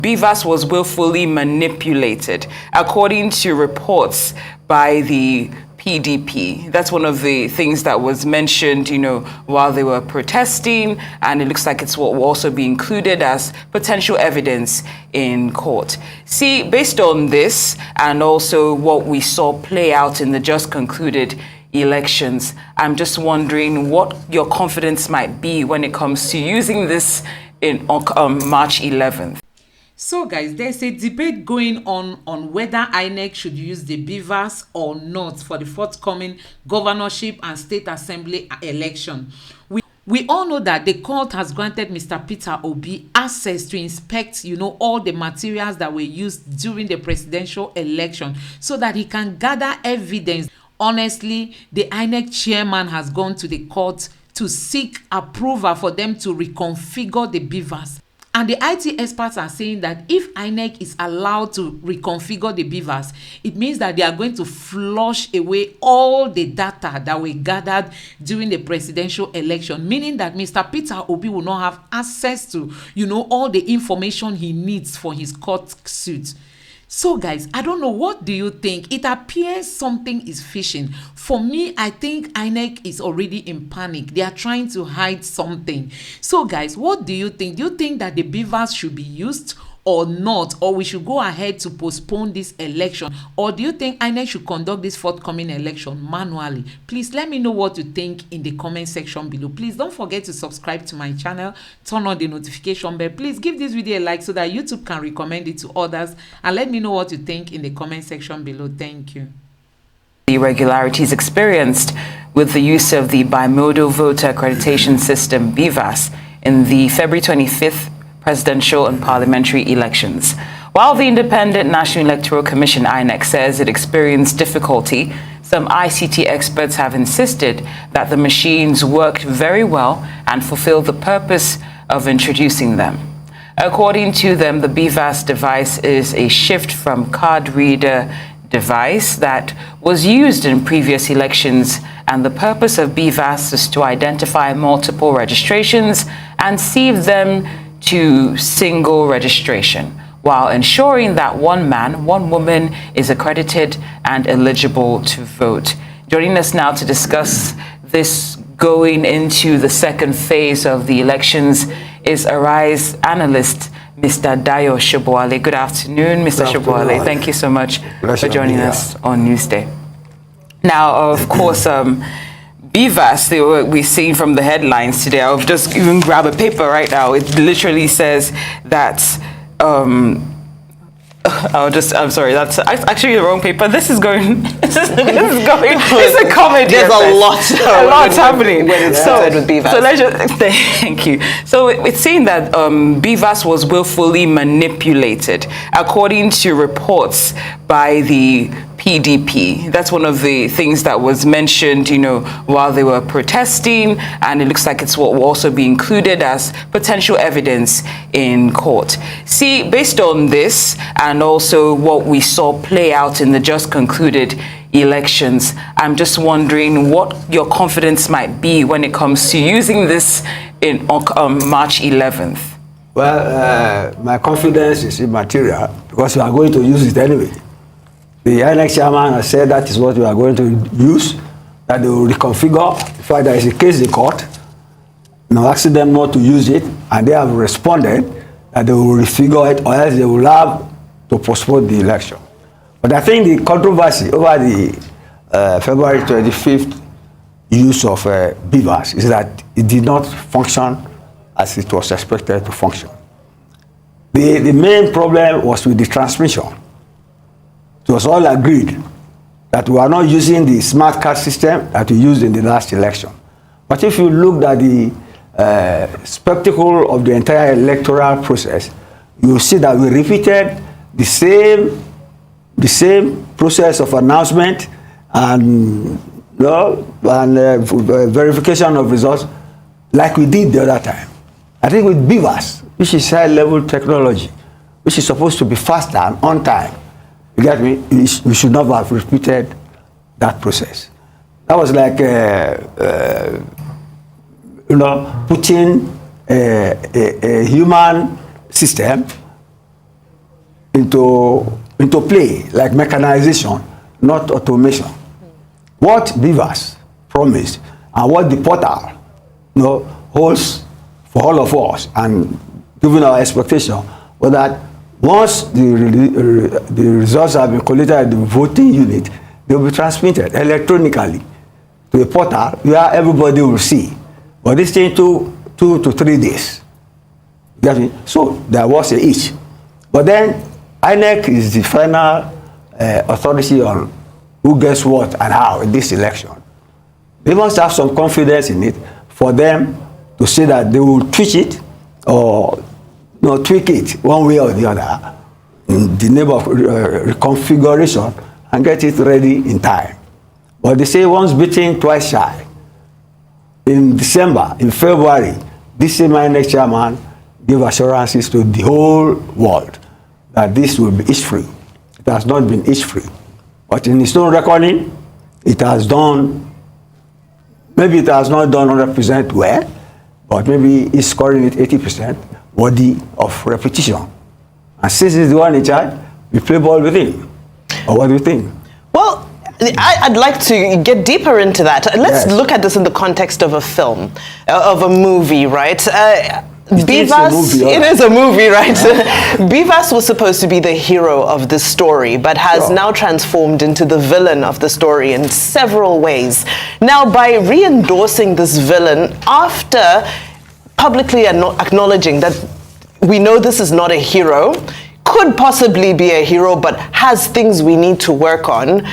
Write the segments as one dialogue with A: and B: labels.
A: Bvas was willfully manipulated, according to reports by the PDP. That's one of the things that was mentioned, while they were protesting, and it looks like it's what will also be included as potential evidence in court. See, based on this and also what we saw play out in the just concluded elections, I'm just wondering what your confidence might be when it comes to using this on March 11th.
B: So guys, there's a debate going on whether Inec should use the Bvas or not for the forthcoming governorship and state assembly election. We all know that the court has granted Mr. Peter Obi access to inspect, all the materials that were used during the presidential election so that he can gather evidence. Honestly, the Inec chairman has gone to the court to seek approval for them to reconfigure the Bvas. And the IT experts are saying that if Inec is allowed to reconfigure the Bvas, it means that they are going to flush away all the data that were gathered during the presidential election, meaning that Mr. Peter Obi will not have access to, all the information he needs for his court suit. So guys, I don't know, what do you think? It appears something is fishing. For me, I think Inec is already in panic. They are trying to hide something. So guys, what do you think? Do you think that the Bvas should be used or not, or we should go ahead to postpone this election? Or do you think Inec should conduct this forthcoming election manually? Please let me know what you think in the comment section below. Please don't forget to subscribe to my channel, turn on the notification bell. Please give this video a like so that YouTube can recommend it to others, and let me know what you think in the comment section below. Thank you.
A: The irregularities experienced with the use of the bimodal voter accreditation system Bvas in the February 25th presidential and parliamentary elections. While the Independent National Electoral Commission INEC says it experienced difficulty, some ICT experts have insisted that the machines worked very well and fulfilled the purpose of introducing them. According to them, the Bvas device is a shift from card reader device that was used in previous elections, and the purpose of Bvas is to identify multiple registrations and sieve them to single registration, while ensuring that one man, one woman is accredited and eligible to vote. Joining us now to discuss this going into the second phase of the elections is Arise analyst, Mr. Dayo Shoboale. Good afternoon, Mr. Shoboale. Thank you so much for joining us on Newsday. Now, of course, Bvas, we've seen from the headlines today. I'll just even grab a paper right now. It literally says that, I'm sorry, that's actually the wrong paper. This is going, it's a comedy.
C: There's a lot
A: happening.
C: When it's started with Bvas.
A: So let's just, thank you. So it's saying that Bvas was willfully manipulated, according to reports by the PDP. That's one of the things that was mentioned, while they were protesting, and it looks like it's what will also be included as potential evidence in court. See, based on this and also what we saw play out in the just concluded elections, I'm just wondering what your confidence might be when it comes to using this on March 11th.
D: Well, my confidence is immaterial because we are going to use it anyway. The Inec chairman has said that is what we are going to use, that they will reconfigure. In fact, there is a case in court. Now asking them not to use it, and they have responded that they will refigure it, or else they will have to postpone the election. But I think the controversy over the February 25th use of Bvas is that it did not function as it was expected to function. The main problem was with the transmission. It was all agreed that we are not using the smart card system that we used in the last election. But if you looked at the spectacle of the entire electoral process, you will see that we repeated the same process of announcement and verification of results like we did the other time. I think with Bvas, which is high-level technology, which is supposed to be faster and on time, you get me? We should not have repeated that process. That was like, putting a human system into play, like mechanization, not automation. What Bvas promised and what the portal, holds for all of us, and given our expectation, was that once the results have been collated at the voting unit, they will be transmitted electronically to a portal where everybody will see. But this thing took 2 to 3 days. Get me? So there was a hitch. But then Inec is the final authority on who gets what and how in this election. They must have some confidence in it for them to say that they will tweak it or tweak it one way or the other in the name of reconfiguration and get it ready in time. But they say once beaten, twice shy. In December, in February, this same Inec chairman gave assurances to the whole world that this will be itch-free. It has not been itch-free. But in its own reckoning, it has done, maybe it has not done 100% well, but maybe it's scoring it 80% worthy of repetition. And since he's the one in charge, we play ball with him. Or what do you think?
C: Well, I'd like to get deeper into that. Let's look at this in the context of a film, of a movie, right? Bvas, it is a movie, right? Bvas was supposed to be the hero of the story, but has now transformed into the villain of the story in several ways. Now, by re-endorsing this villain after publicly acknowledging that we know this is not a hero, could possibly be a hero, but has things we need to work on,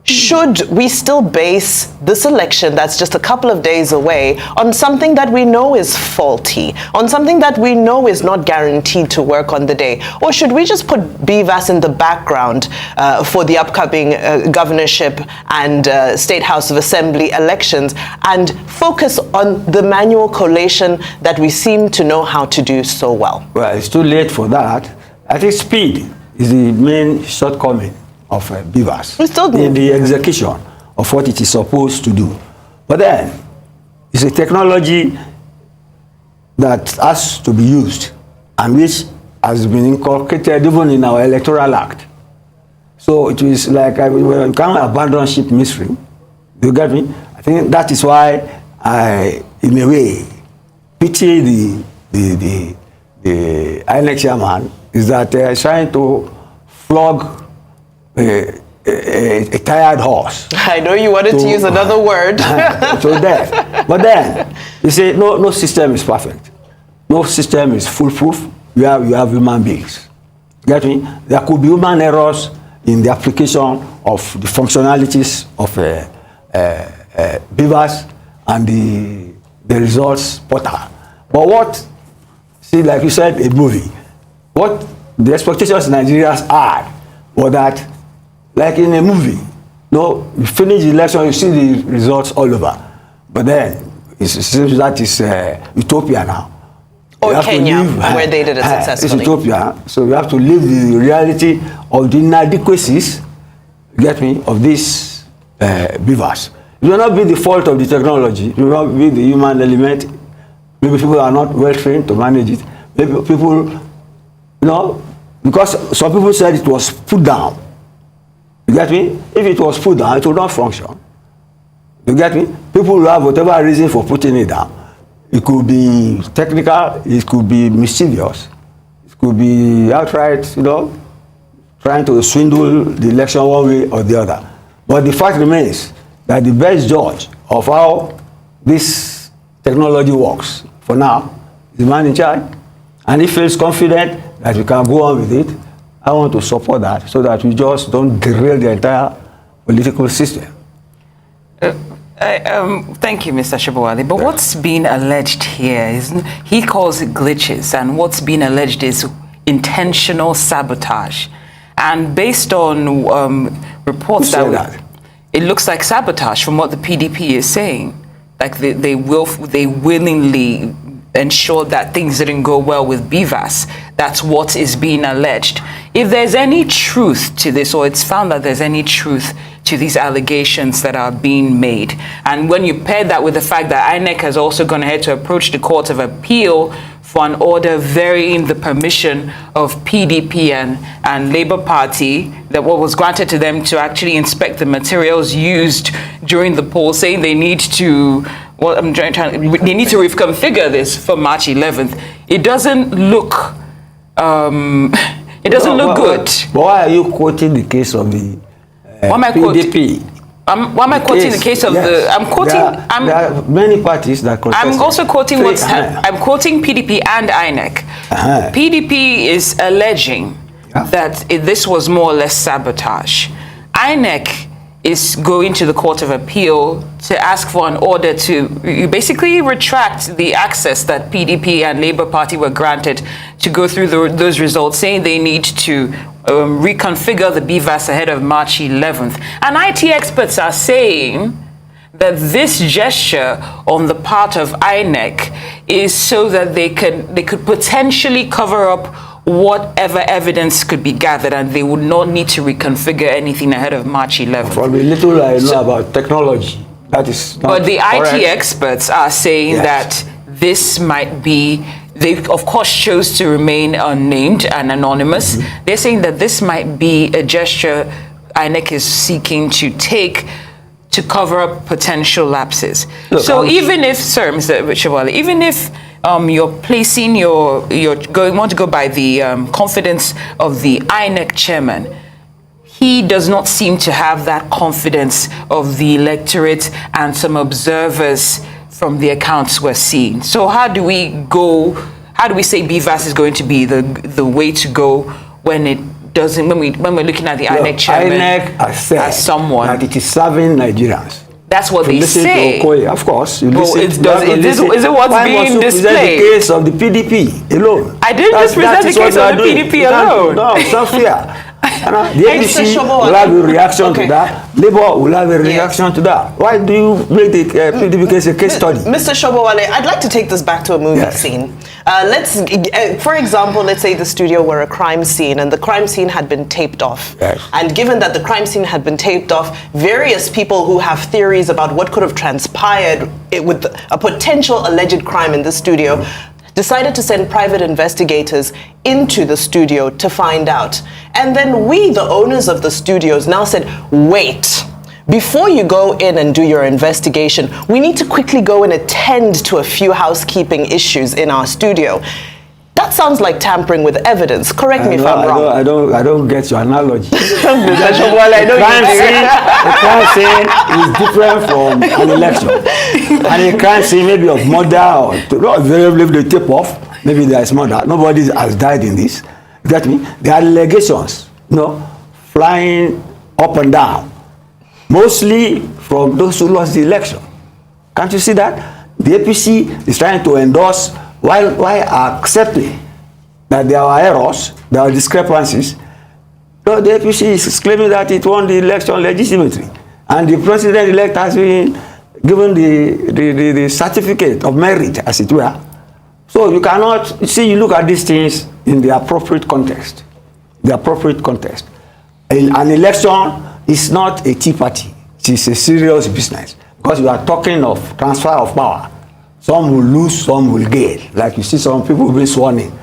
C: should we still base this election that's just a couple of days away on something that we know is faulty, on something that we know is not guaranteed to work on the day? Or should we just put Bvas in the background for the upcoming governorship and State House of Assembly elections and focus on the manual collation that we seem to know how to do so well?
D: Well, it's too late for that. I think speed is the main shortcoming of Bvas in the execution of what it is supposed to do. But then, it's a technology that has to be used and which has been inculcated even in our electoral act. So it is like we can't abandon ship mystery. Do you get me? I think that is why I, in a way, pity the Inec chairman is that they are trying to flog a tired horse.
C: I know you wanted to use another word.
D: To death. But then, you say, no system is perfect. No system is foolproof. You have human beings. Get me? There could be human errors in the application of the functionalities of Bvas and the results portal. But what, like you said, a movie, what the expectations Nigerians had was that, like in a movie, you finish the election, you see the results all over. But then, it seems that is utopia now.
C: Or Kenya, where they did it successfully.
D: It's utopia. So we have to live the reality of the inadequacies, get me, of this Bvas. It will not be the fault of the technology. It will not be the human element. Maybe people are not well trained to manage it. Maybe people, because some people said it was put down. You get me? If it was put down, it would not function. You get me? People will have whatever reason for putting it down. It could be technical, it could be mischievous, it could be outright, trying to swindle the election one way or the other. But the fact remains that the best judge of how this technology works, for now, is the man in charge. And he feels confident that we can go on with it. I want to support that so that we just don't derail the entire political system.
A: Thank you, Mr. Shibawale. But what's being alleged here is, he calls it glitches, and what's being alleged is intentional sabotage. And based on reports that it looks like sabotage from what the PDP is saying. Like they willingly ensure that things didn't go well with Bvas. That's what is being alleged. If there's any truth to this, or it's found that there's any truth to these allegations that are being made, and when you pair that with the fact that Inec has also gone ahead to approach the Court of Appeal for an order varying the permission of PDP and Labour Party, that what was granted to them to actually inspect the materials used during the poll, saying they need to, well, they need to reconfigure this for March 11th. It doesn't look, it doesn't look good.
D: But why are you quoting the case of the PDP?
A: Why am I quoting the case of the? I'm quoting.
D: There are many parties that contested.
A: I'm also quoting I'm quoting PDP and Inec. PDP is alleging that this was more or less sabotage. Inec is going to the Court of Appeal to ask for an order to basically retract the access that PDP and Labour Party were granted to go through those results, saying they need to reconfigure the Bvas ahead of March 11th. And IT experts are saying that this gesture on the part of Inec is so that they could potentially cover up whatever evidence could be gathered, and they would not need to reconfigure anything ahead of March 11th.
D: From the little I know about technology, that is not
A: But the
D: correct.
A: IT experts are saying that this might be, they of course chose to remain unnamed and anonymous. They're saying that this might be a gesture Inec is seeking to take to cover up potential lapses.
D: Look,
A: so even if, sir, Mr. Shawale, even if you're placing want to go by the confidence of the Inec chairman, he does not seem to have that confidence of the electorate and some observers from the accounts we're seeing. So how do we say Bvas is going to be the way to go when it doesn't, when we're looking at the Inec chairman as someone
D: that it is serving Nigerians?
A: That's what they say.
D: Of course, you
A: well,
D: listen.
A: Is it what's being displayed?
D: The case of the PDP alone.
A: I didn't just present the case of the PDP alone.
D: No, it's not fair. The APC will have a reaction to that. Labour will have a reaction to that. Why do you make the PDP case a case study?
C: Mr. Shobowale, I'd like to take this back to a movie scene. For example, let's say the studio were a crime scene and the crime scene had been taped off.
D: Yes.
C: And given that the crime scene had been taped off, various people who have theories about what could have transpired with a potential alleged crime in the studio decided to send private investigators into the studio to find out. And then we, the owners of the studios, now said, wait, before you go in and do your investigation, we need to quickly go and attend to a few housekeeping issues in our studio. That sounds like tampering with evidence. Correct me if I'm wrong.
D: I don't get your analogy.
C: The
D: crime scene is different from an election. And a crime scene maybe of murder or if they tip off, maybe there is murder. Nobody has died in this. You get me? There are allegations, flying up and down, mostly from those who lost the election. Can't you see that? The APC is trying to endorse while accepting that there are errors, there are discrepancies. So the APC is claiming that it won the election legitimately, and the president-elect has been given the certificate of merit, as it were. So you cannot, you look at these things in the appropriate context. The appropriate context. An election is not a tea party. It is a serious business, because you are talking of transfer of power. Some will lose, some will gain. Like you see some people being sworn in. You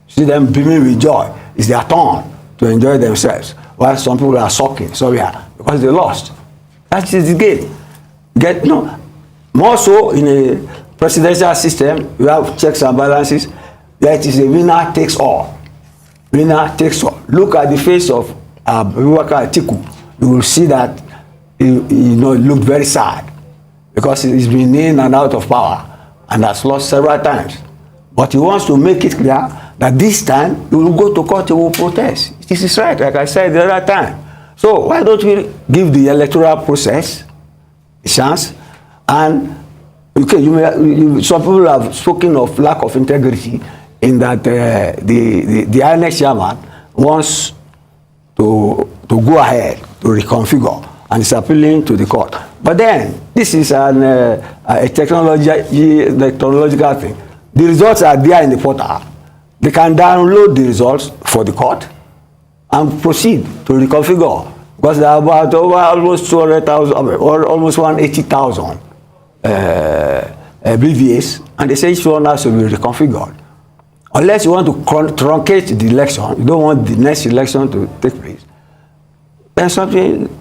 D: see them beaming with joy. It's their turn to enjoy themselves. While some people are sulking, because they lost. That is the game. More so in a presidential system, you have checks and balances. That is a winner takes all. Winner takes all. Look at the face of Atiku. You will see that he looked very sad, because he's been in and out of power and has lost several times. But he wants to make it clear that this time he will go to court, he will protest. This is right, like I said the other time. So why don't we give the electoral process a chance? And some people have spoken of lack of integrity in that the Inec chairman wants to go ahead to reconfigure and is appealing to the court. But then this is a technological thing. The results are there in the portal. They can download the results for the court and proceed to reconfigure, because there are about almost 200,000 or almost 180,000 BVAs, and they say each one has to be reconfigured. Unless you want to truncate the election, you don't want the next election to take place, then something.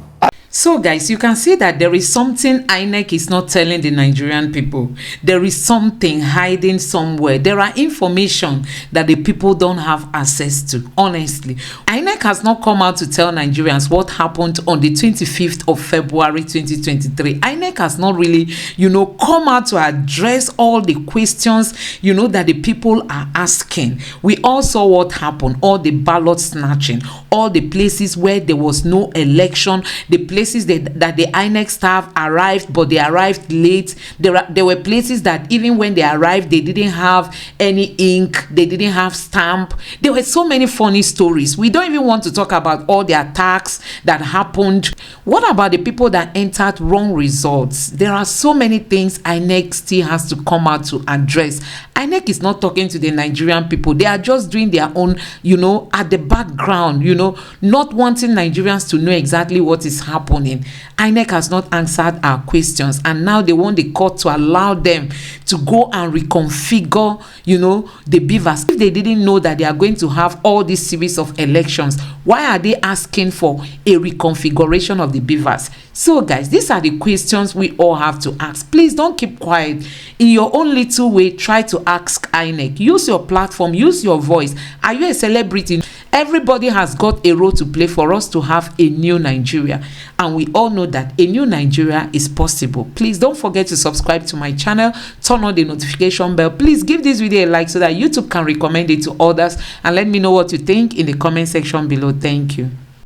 B: So guys, you can see that there is something INEC is not telling the Nigerian people. There is something hiding somewhere. There are information that the people don't have access to, honestly. INEC has not come out to tell Nigerians what happened on the 25th of February 2023. INEC has not really, come out to address all the questions, that the people are asking. We all saw what happened, all the ballot snatching, all the places where there was no election, the places that the INEC staff arrived, but they arrived late. There were places that even when they arrived, they didn't have any ink, they didn't have stamp. There were so many funny stories. We don't even want to talk about all the attacks that happened. What about the people that entered wrong results? There are so many things INEC still has to come out to address. INEC is not talking to the Nigerian people. They are just doing their own, at the background, not wanting Nigerians to know exactly what is happening. INEC has not answered our questions, and now they want the court to allow them to go and reconfigure, the Bvas. If they didn't know that they are going to have all this series of elections, why are they asking for a reconfiguration of the Bvas? So guys, these are the questions we all have to ask. Please don't keep quiet. In your own little way, try to ask INEC. Use your platform, use your voice. Are you a celebrity? Everybody has got a role to play for us to have a new Nigeria, and we all know that a new Nigeria is possible. Please don't forget to subscribe to my channel, turn on the notification bell. Please give this video a like so that YouTube can recommend it to others, and let me know what you think in the comment section below. Thank you.